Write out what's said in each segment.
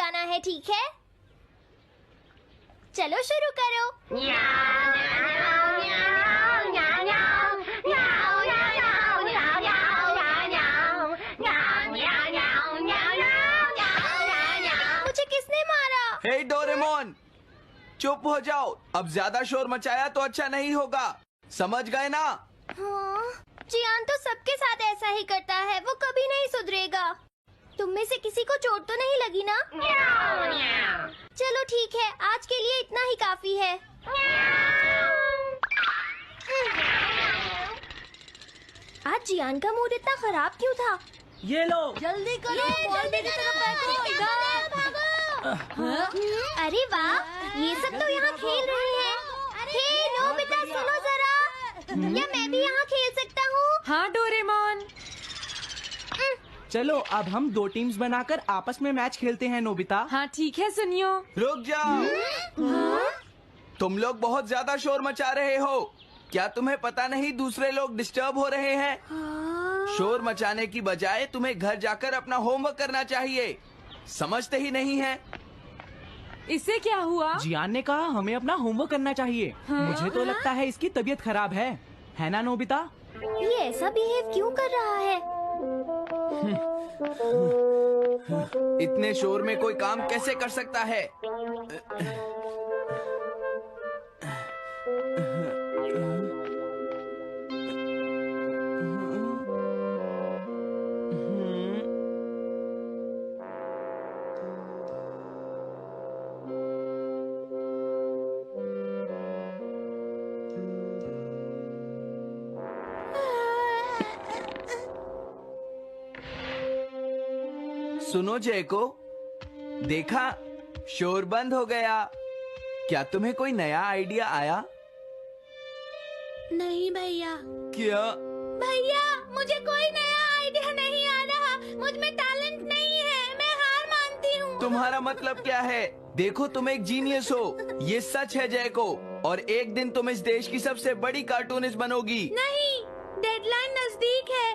बताना है, ठीक है? चलो शुरू करो। मुझे किसने मारा? हे डोरेमोन, चुप हो जाओ। अब ज्यादा शोर मचाया तो अच्छा नहीं होगा, समझ गए ना? हाँ, जियान तो सबके साथ ऐसा ही करता है, वो कभी नहीं सुधरेगा। तुम में से किसी को चोट तो नहीं लगी ना? चलो ठीक है, आज के लिए इतना ही काफी है। आज जियान का मूड इतना खराब क्यों था? ये लो। जल्दी करो, अरे वाह, ये सब तो यहाँ खेल रहे हैं। हे नोबिता, सुनो जरा, क्या मैं भी यहाँ खेल सकता हूँ? हाँ डोरेमोन। चलो अब हम 2 टीम्स बनाकर आपस में मैच खेलते हैं नोबिता। हाँ ठीक है, सुनियो। रुक जाओ। तुम लोग बहुत ज्यादा शोर मचा रहे हो। क्या तुम्हें पता नहीं दूसरे लोग डिस्टर्ब हो रहे हैं? शोर मचाने की बजाय तुम्हें घर जाकर अपना होमवर्क करना चाहिए। समझते ही नहीं है। इससे क्या हुआ? जियान ने कहा हमें अपना होमवर्क करना चाहिए। मुझे तो लगता है इसकी तबीयत खराब है ना नोबिता? ये ऐसा बिहेव क्यों कर रहा है? इतने शोर में कोई काम कैसे कर सकता है? सुनो जयको, देखा, शोर बंद हो गया। क्या तुम्हें कोई नया आइडिया आया? नहीं भैया। क्या? भैया, मुझे कोई नया आइडिया नहीं आ रहा। मुझ में टैलेंट नहीं है, मैं हार मानती हूँ। तुम्हारा मतलब क्या है? देखो, तुम एक जीनियस हो, ये सच है जयको। और एक दिन तुम इस देश की सबसे बड़ी कार्टूनिस्ट बनोगी। नहीं, डेडलाइन नजदीक है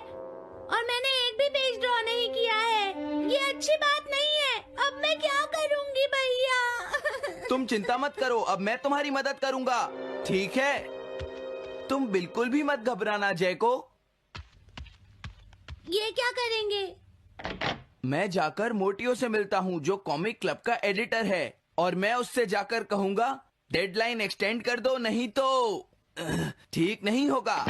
और मैंने एक भी पेज ड्रॉ नहीं किया है। ये अच्छी बात नहीं है। अब मैं क्या करूँगी भैया? तुम चिंता मत करो, अब मैं तुम्हारी मदद करूंगा, ठीक है? तुम बिल्कुल भी मत घबराना जयको। ये क्या करेंगे? मैं जाकर मोटियो से मिलता हूँ, जो कॉमिक क्लब का एडिटर है, और मैं उससे जाकर कहूँगा डेडलाइन एक्सटेंड कर दो, नहीं तो ठीक नहीं होगा।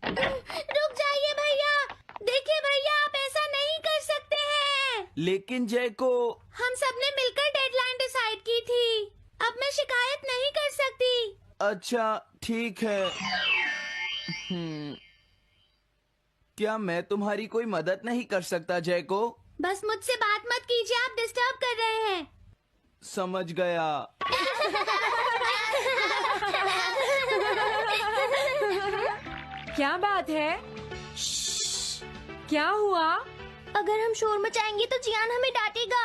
रुक जाइए भैया। देखिए भैया, आप ऐसा नहीं कर सकते हैं। लेकिन जयको, हम सबने मिलकर डेडलाइन डिसाइड की थी। अब मैं शिकायत नहीं कर सकती। अच्छा ठीक है। क्या मैं तुम्हारी कोई मदद नहीं कर सकता जयको? बस मुझसे बात मत कीजिए, आप डिस्टर्ब कर रहे हैं। समझ गया। क्या बात है? क्या हुआ? अगर हम शोर मचाएंगे तो जियान हमें डांटेगा।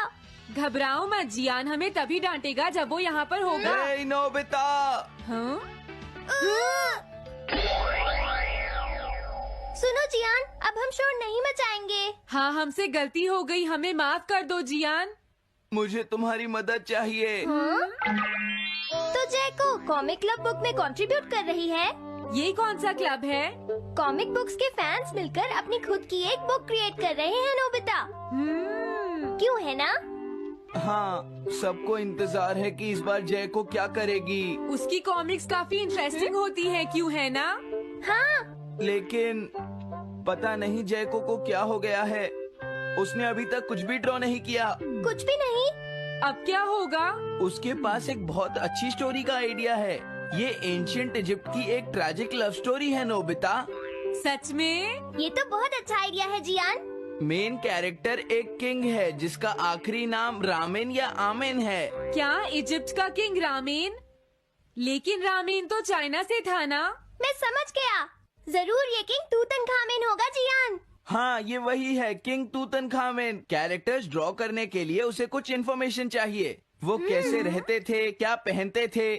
घबराओ मत, जियान हमें तभी डांटेगा जब वो यहाँ पर होगा। हे नोबिता! हाँ? सुनो जियान, अब हम शोर नहीं मचाएंगे। हाँ, हमसे गलती हो गई, हमें माफ कर दो जियान। मुझे तुम्हारी मदद चाहिए। तो जयको कॉमिक क्लब बुक में कंट्रीब्यूट कर रही है। ये कौन सा क्लब है? कॉमिक बुक्स के फैंस मिलकर अपनी खुद की एक बुक क्रिएट कर रहे हैं नोबिता। क्यों है ना? हाँ, सबको इंतजार है कि इस बार जयको क्या करेगी। उसकी कॉमिक्स काफी इंटरेस्टिंग होती है, क्यों है ना? हाँ। लेकिन पता नहीं जयको को क्या हो गया है। उसने अभी तक कुछ भी ड्रॉ नहीं किया। कुछ भी नहीं? अब क्या होगा? उसके पास एक बहुत अच्छी स्टोरी का आइडिया है। ये एंशिएंट इजिप्ट की एक ट्रैजिक लव स्टोरी है नोबिता। सच में? ये तो बहुत अच्छा आइडिया है जियान। मेन कैरेक्टर एक किंग है जिसका आखिरी नाम रामेन या आमेन है। क्या इजिप्ट का किंग रामेन? लेकिन रामेन तो चाइना से था ना? मैं समझ गया, जरूर ये किंग तूतनखामेन होगा जियान। हाँ, ये वही है, किंग तूतनखामेन। कैरेक्टर्स ड्रॉ करने के लिए उसे कुछ इन्फॉर्मेशन चाहिए। वो कैसे रहते थे, क्या पहनते थे।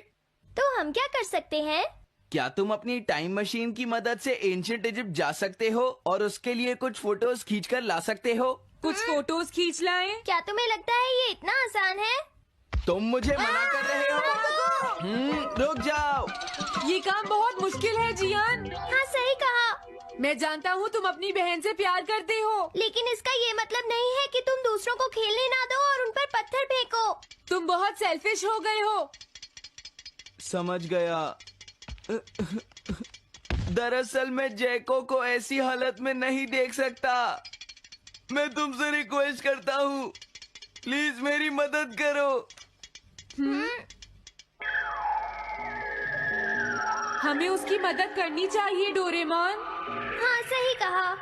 तो हम क्या कर सकते हैं? क्या तुम अपनी टाइम मशीन की मदद से एंशिएंट इजिप्ट जा सकते हो और उसके लिए कुछ फोटोज खींचकर ला सकते हो? कुछ फोटोज खींच लाएं। क्या तुम्हें लगता है ये इतना आसान है? तुम मुझे मना कर रहे हो? रुक जाओ। ये काम बहुत मुश्किल है जियान। हाँ सही कहा, मैं जानता हूँ तुम अपनी बहन से प्यार करते हो, लेकिन इसका ये मतलब नहीं है कि तुम दूसरों को खेलने ना दो और उन पर पत्थर फेंको। तुम बहुत सेल्फिश हो गए हो। समझ गया। दरअसल मैं जैको को ऐसी हालत में नहीं देख सकता। मैं तुमसे रिक्वेस्ट करता हूँ, प्लीज मेरी मदद करो। हमें उसकी मदद करनी चाहिए डोरेमोन। हाँ सही कहा।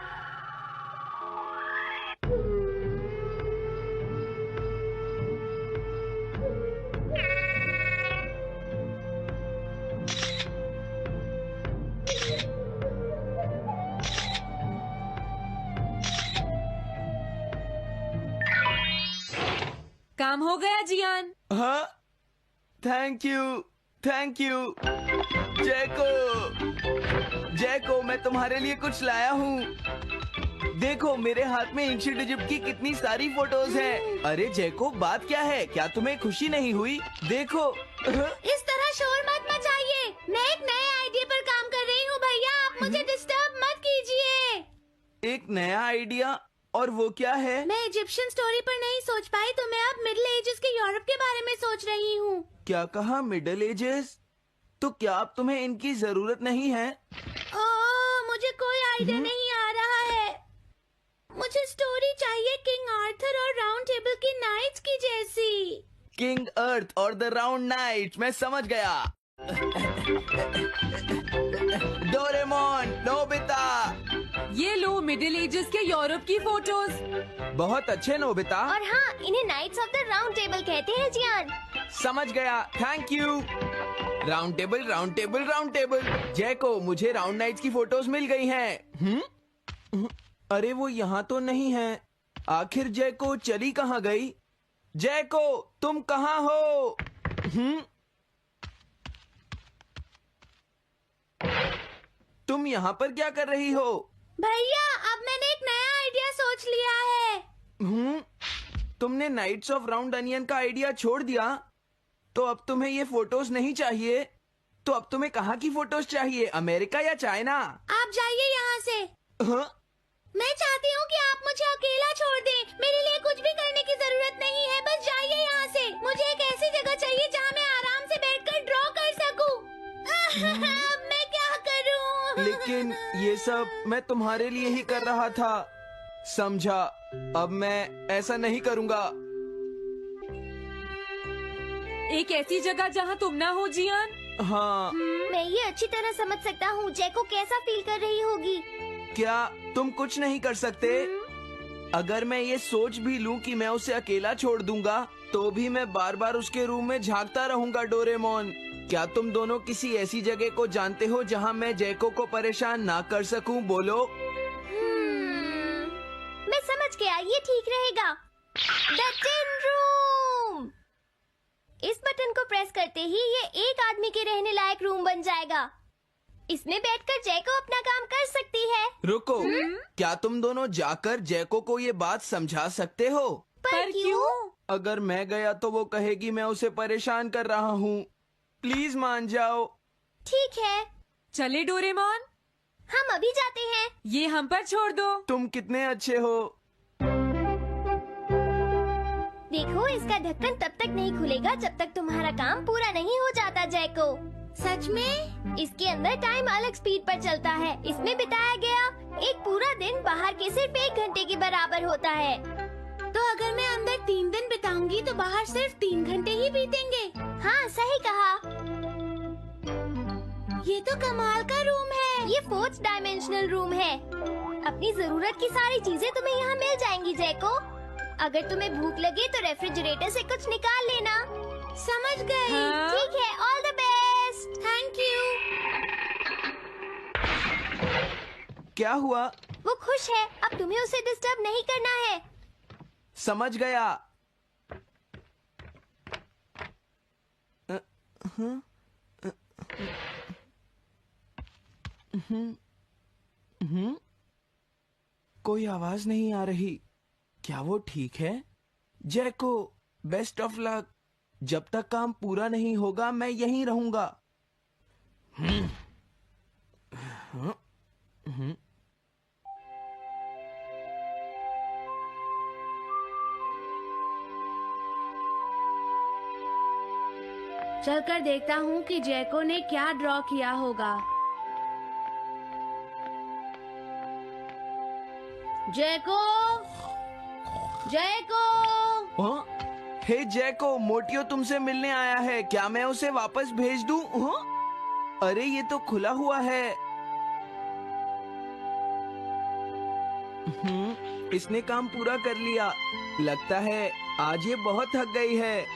काम हो गया जियान। हाँ, थैंक यू, थैंक यू। जैको, मैं तुम्हारे लिए कुछ लाया हूँ। देखो मेरे हाथ में एंशिएंट इजिप्ट की कितनी सारी फोटोज हैं। अरे जैको, बात क्या है? क्या तुम्हें खुशी नहीं हुई? देखो। इस तरह शोर मत मचाइए। मैं एक नए आइडिया पर काम कर रही हूँ भैया, आप मुझे डिस्टर्ब मत कीजिए। एक नया आइडिया? और वो क्या है? मैं इजिप्शियन स्टोरी पर नहीं सोच पाई तो मैं अब मिडिल एजेस के यूरोप के बारे में सोच रही हूँ। क्या कहा? Middle ages? तो क्या अब तुम्हें इनकी जरूरत नहीं है? मुझे कोई आइडिया नहीं आ रहा है। मुझे स्टोरी चाहिए किंग आर्थर और राउंड टेबल की नाइट्स की जैसी। किंग अर्थ और द राउंड नाइट, मैं समझ गया। Doraemon, Nobita. ये लो मिडिल एजेस के यूरोप की फोटोज। बहुत अच्छे नोबिता। और हाँ, इन्हें knights of the round table कहते हैं जियान। समझ गया, thank you. Round table, round table, round table. Jaiko, मुझे राउंड नाइट्स की फोटोज मिल गई हैं। अरे वो यहाँ तो नहीं है। आखिर जैको चली कहाँ गई? जैको, तुम कहाँ हो? तुम यहाँ पर क्या कर रही हो? भैया, अब मैंने एक नया आइडिया सोच लिया है। तुमने नाइट्स ऑफ राउंड अनियन का आइडिया छोड़ दिया? तो अब तुम्हें ये फोटोज नहीं चाहिए? तो अब तुम्हें कहाँ की फोटोज चाहिए? अमेरिका या चाइना? आप जाइए यहाँ से। हाँ? मैं चाहती हूँ कि आप मुझे अकेला छोड़ दें। मेरे लिए कुछ भी करने की जरूरत नहीं है, बस जाइए यहाँ से। मुझे एक ऐसी जगह चाहिए जहाँ मैं आराम से बैठकर ड्रॉ कर सकूँ। मैं क्या करूँ? लेकिन ये सब मैं तुम्हारे लिए ही कर रहा था, समझा? अब मैं ऐसा नहीं करूँगा। एक ऐसी जगह जहाँ तुम ना हो जियान। हाँ। मैं ये अच्छी तरह समझ सकता हूँ जैको कैसा फील कर रही होगी। क्या तुम कुछ नहीं कर सकते? अगर मैं ये सोच भी लूं कि मैं उसे अकेला छोड़ दूंगा, तो भी मैं बार बार उसके रूम में झांकता रहूंगा। डोरेमोन, क्या तुम दोनों किसी ऐसी जगह को जानते हो जहां मैं जैको को परेशान ना कर सकूं? बोलो। मैं समझ गया, ये ठीक रहेगा। The tin room. इस बटन को प्रेस करते ही ये एक आदमी के रहने लायक रूम बन जाएगा। इसमें बैठकर जैको अपना काम कर सकती है। रुको, क्या तुम दोनों जाकर जैको को ये बात समझा सकते हो? पर क्यों? अगर मैं गया तो वो कहेगी मैं उसे परेशान कर रहा हूँ। प्लीज मान जाओ। ठीक है, चले डोरेमोन, हम अभी जाते हैं। ये हम पर छोड़ दो। तुम कितने अच्छे हो। देखो, इसका ढक्कन तब तक नहीं खुलेगा जब तक तुम्हारा काम पूरा नहीं हो जाता जैको। सच में? इसके अंदर टाइम अलग स्पीड पर चलता है। इसमें बिताया गया एक पूरा दिन बाहर के सिर्फ 1 घंटे के बराबर होता है। तो अगर मैं अंदर 3 दिन बिताऊंगी तो बाहर सिर्फ 3 घंटे ही बीतेंगे। हाँ सही कहा। ये तो कमाल का रूम है। ये 4th डायमेंशनल रूम है। अपनी जरूरत की सारी चीजें तुम्हें यहाँ मिल जाएंगी जैको। अगर तुम्हें भूख लगे तो रेफ्रिजरेटर से कुछ निकाल लेना। समझ गई। हाँ? ठीक है, all the best. Thank you. क्या हुआ? वो खुश है, अब तुम्हें उसे डिस्टर्ब नहीं करना है। समझ गया। कोई आवाज नहीं आ रही। क्या वो ठीक है? जैको, बेस्ट ऑफ लक। जब तक काम पूरा नहीं होगा मैं यहीं रहूंगा। चलकर देखता हूँ कि जैको ने क्या ड्रॉ किया होगा। जैको, जैको। हाँ? हे जैको, मोटियो तुमसे मिलने आया है। क्या मैं उसे वापस भेज दूं? हाँ? अरे ये तो खुला हुआ है। इसने काम पूरा कर लिया। लगता है आज ये बहुत थक गई है।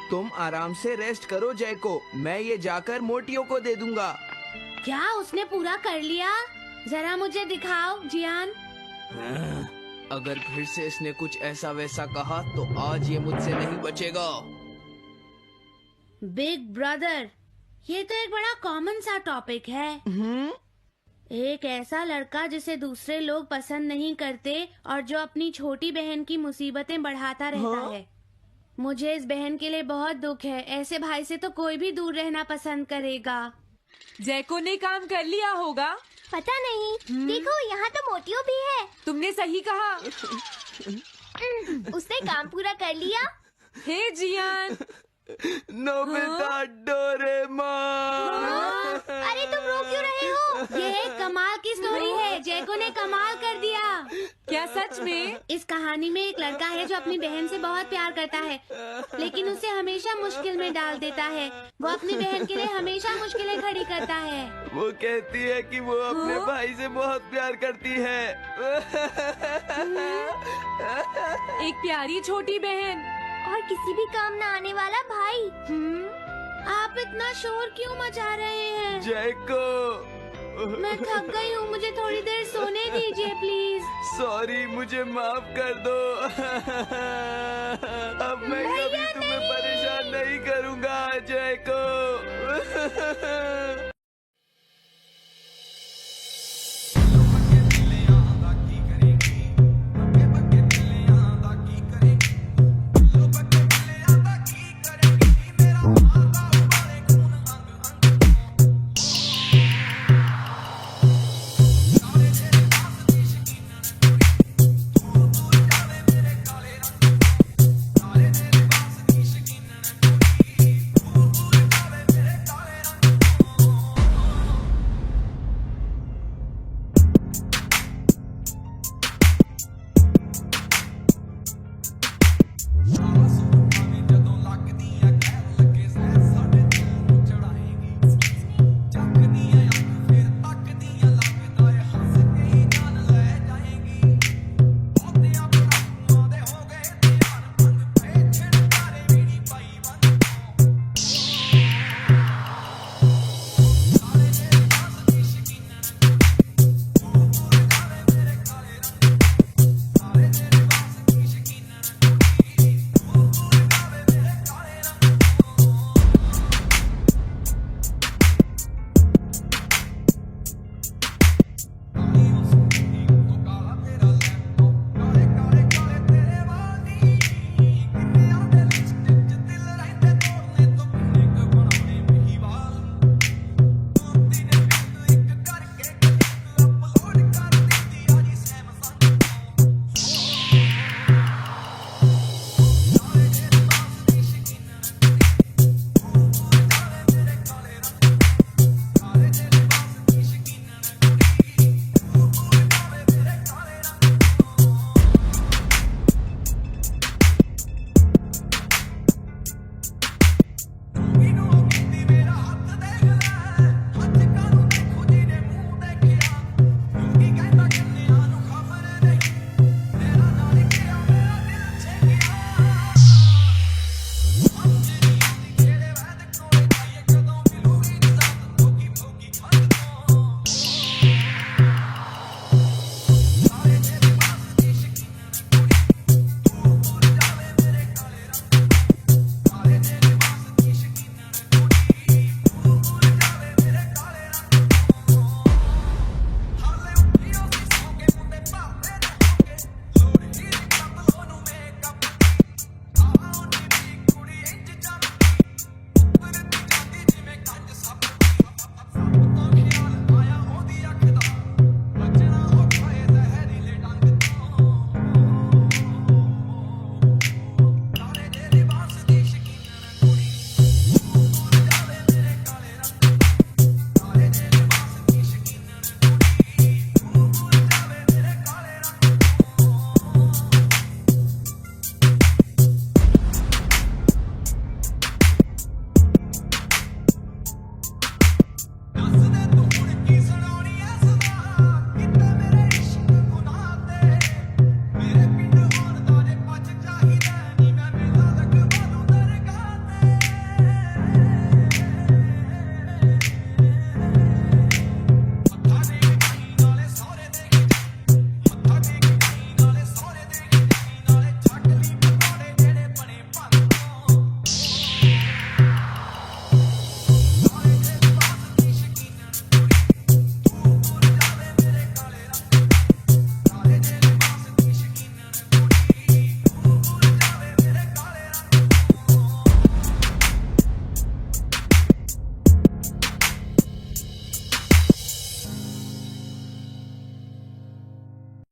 तुम आराम से रेस्ट करो जैको, मैं ये जाकर मोटियो को दे दूंगा। क्या उसने पूरा कर लिया? जरा मुझे दिखाओ जियान। अगर फिर से इसने कुछ ऐसा वैसा कहा तो आज ये मुझसे नहीं बचेगा। बिग ब्रदर, ये तो एक बड़ा कॉमन सा टॉपिक है। एक ऐसा लड़का जिसे दूसरे लोग पसंद नहीं करते और जो अपनी छोटी बहन की मुसीबतें बढ़ाता रहता है। मुझे इस बहन के लिए बहुत दुख है। ऐसे भाई से तो कोई भी दूर रहना पसंद करेगा। जैको ने काम कर लिया होगा। पता नहीं। देखो यहाँ तो मोटियो भी है। तुमने सही कहा। उसने काम पूरा कर लिया। हे जियान, नोबिता, डोरेमोन। अरे तुम रो क्यों रहे हो? ये एक कमाल की स्टोरी है। जैको ने कमाल कर दिया। क्या सच में? इस कहानी में एक लड़का है जो अपनी बहन से बहुत प्यार करता है, लेकिन उसे हमेशा मुश्किल में डाल देता है। वो अपनी बहन के लिए हमेशा मुश्किलें खड़ी करता है। वो कहती है कि वो अपने भाई से बहुत प्यार करती है। एक प्यारी छोटी बहन और किसी भी काम न आने वाला भाई। आप इतना शोर क्यों मचा रहे हैं? जैको, मैं थक गई हूँ, मुझे थोड़ी देर सोने दीजिए प्लीज। सॉरी, मुझे माफ कर दो। अब मैं कभी तुम्हें परेशान नहीं करूँगा जैको।